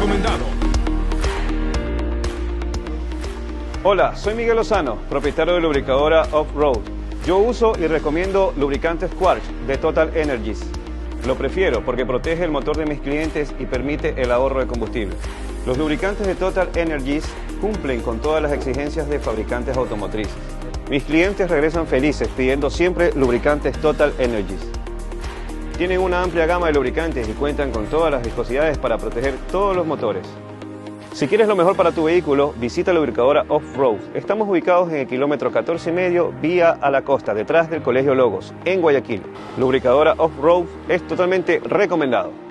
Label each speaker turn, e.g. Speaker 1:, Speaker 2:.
Speaker 1: recomendado.
Speaker 2: Hola, soy Miguel Lozano, propietario de lubricadora Off-Road. Yo uso y recomiendo lubricantes Quartz de Total Energies. Lo prefiero porque protege el motor de mis clientes y permite el ahorro de combustible. Los lubricantes de Total Energies cumplen con todas las exigencias de fabricantes automotrices. Mis clientes regresan felices pidiendo siempre lubricantes Total Energies. Tienen una amplia gama de lubricantes y cuentan con todas las viscosidades para proteger todos los motores. Si quieres lo mejor para tu vehículo, visita la lubricadora Off-Road. Estamos ubicados en el kilómetro 14,5 vía a la costa, detrás del Colegio Logos, en Guayaquil. Lubricadora Off-Road es totalmente recomendado.